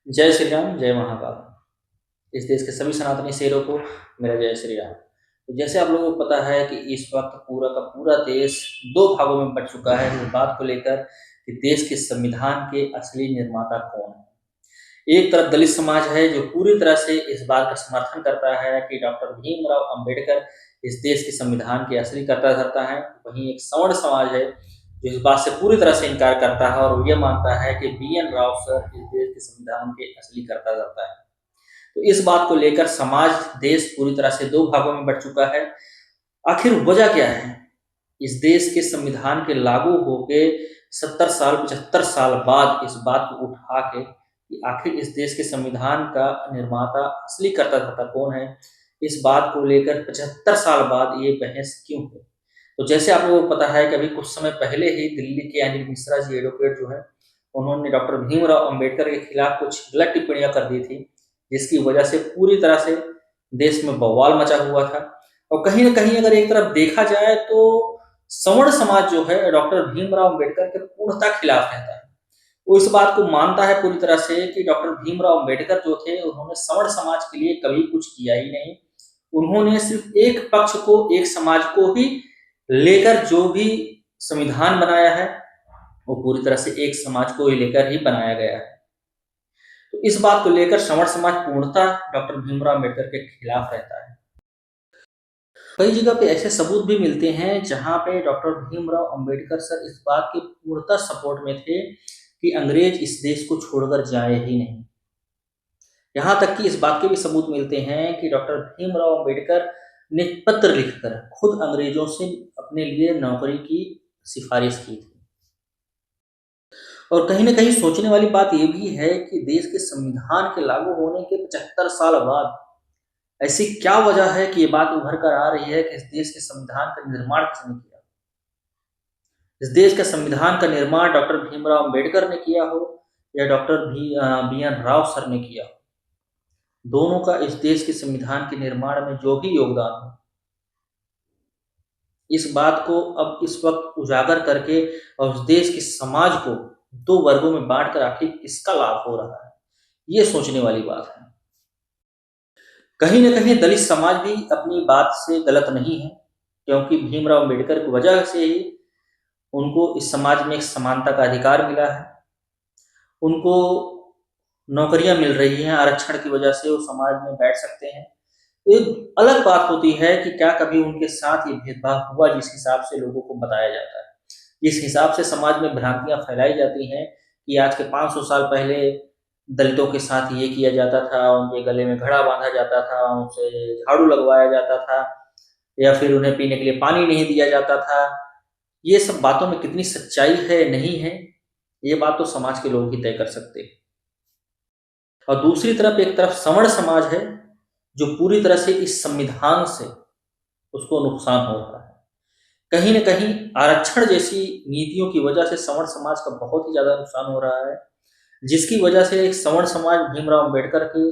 जय श्री राम, जय महाकाल। इस देश के सभी सनातनी शेरों को मेरा जय श्री राम। तो जैसे आप लोगों को पता है कि इस वक्त पूरा का पूरा देश दो भागों में बंट चुका है इस बात को लेकर कि देश के संविधान के असली निर्माता कौन है। एक तरफ दलित समाज है जो पूरी तरह से इस बात का समर्थन करता है कि डॉक्टर भीमराव अंबेडकर इस देश के संविधान के असली कर्ता धर्ता है। वहीं एक सवर्ण समाज है जो इस बात से पूरी तरह से इनकार करता है और ये मानता है कि बी एन राव सर इस देश के संविधान के असली कर्ता धर्ता है। तो इस बात को लेकर समाज, देश पूरी तरह से दो भागों में बंट चुका है। आखिर वजह क्या है? इस देश के संविधान के लागू होके 70 साल 75 साल बाद इस बात को उठा के कि आखिर इस देश के संविधान का निर्माता, असली कर्ता धर्ता कौन है, इस बात को लेकर 75 साल बाद ये बहस क्यों है। तो जैसे आप लोगों को पता है कि अभी कुछ समय पहले ही दिल्ली के अनिल मिश्रा जी एडवोकेट जो है, उन्होंने डॉक्टर भीमराव अंबेडकर के खिलाफ कुछ गलत टिप्पणियां कर दी थी, जिसकी वजह से पूरी तरह से देश में बवाल मचा हुआ था। और कहीं न कहीं अगर एक तरफ देखा जाए तो सवर्ण समाज जो है डॉक्टर भीमराव अंबेडकर के पूर्णतः खिलाफ रहता है। वो इस बात को मानता है पूरी तरह से कि डॉक्टर भीमराव अंबेडकर जो थे उन्होंने सवर्ण समाज के लिए कभी कुछ किया ही नहीं। उन्होंने सिर्फ एक पक्ष को, एक समाज को ही लेकर जो भी संविधान बनाया है, वो पूरी तरह से एक समाज को ही लेकर ही बनाया गया है। तो इस बात को लेकर सवर्ण समाज पूर्णतः डॉक्टर भीमराव अंबेडकर के खिलाफ रहता है। कई जगह पे ऐसे सबूत भी मिलते हैं जहां पे डॉक्टर भीमराव अंबेडकर सर इस बात के पूर्णतः सपोर्ट में थे कि अंग्रेज इस देश को छोड़कर जाए ही नहीं। यहाँ तक कि इस बात के भी सबूत मिलते हैं कि डॉक्टर भीमराव अंबेडकर ने पत्र लिखकर खुद अंग्रेजों से अपने लिए नौकरी की सिफारिश की थी। और कहीं न कहीं सोचने वाली बात ये भी है कि देश के संविधान के लागू होने के 75 साल बाद ऐसी क्या वजह है कि ये बात उभर कर आ रही है कि इस देश के संविधान का निर्माण किसने किया? इस देश के संविधान का निर्माण डॉक्टर भीमराव अंबेडकर ने किया हो या doctor B N Rao sir ने किया हो। दोनों का इस देश के संविधान के निर्माण में जो भी योगदान हो, इस बात को अब इस वक्त उजागर करके और उस देश के समाज को दो वर्गों में बांटकर आखिर किसका लाभ हो रहा है, ये सोचने वाली बात है। कहीं न कहीं दलित समाज भी अपनी बात से गलत नहीं है, क्योंकि भीमराव अंबेडकर की वजह से ही उनको इस समाज में एक समानता का अधिकार मिला है। उनको नौकरियां मिल रही हैं, आरक्षण की वजह से वो समाज में बैठ सकते हैं। एक अलग बात होती है कि क्या कभी उनके साथ ये भेदभाव हुआ जिस हिसाब से लोगों को बताया जाता है, जिस हिसाब से समाज में भ्रांतियां फैलाई जाती हैं कि आज के 500 साल पहले दलितों के साथ ये किया जाता था, उनके गले में घड़ा बांधा जाता था, उनसे झाड़ू लगवाया जाता था या फिर उन्हें पीने के लिए पानी नहीं दिया जाता था। ये सब बातों में कितनी सच्चाई है, नहीं है, ये बात तो समाज के लोग ही तय कर सकते हैं। और दूसरी तरफ एक तरफ सवर्ण समाज है जो पूरी तरह से इस संविधान से उसको नुकसान हो रहा है। कहीं न कहीं आरक्षण जैसी नीतियों की वजह से सवर्ण समाज का बहुत ही ज़्यादा नुकसान हो रहा है, जिसकी वजह से एक सवर्ण समाज भीमराव अंबेडकर के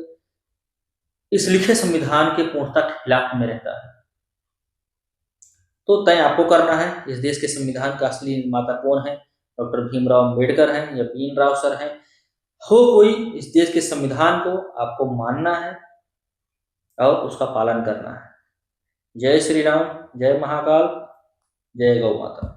इस लिखे संविधान के पूर्णतः खिलाफ में रहता है। तो तय आपको करना है, इस देश के संविधान का असली निर्माता कौन है, डॉक्टर भीमराव अंबेडकर हैं या बी एन राव सर हैं। हो कोई, इस देश के संविधान को आपको मानना है और उसका पालन करना है। जय श्री राम, जय महाकाल, जय गौ माता।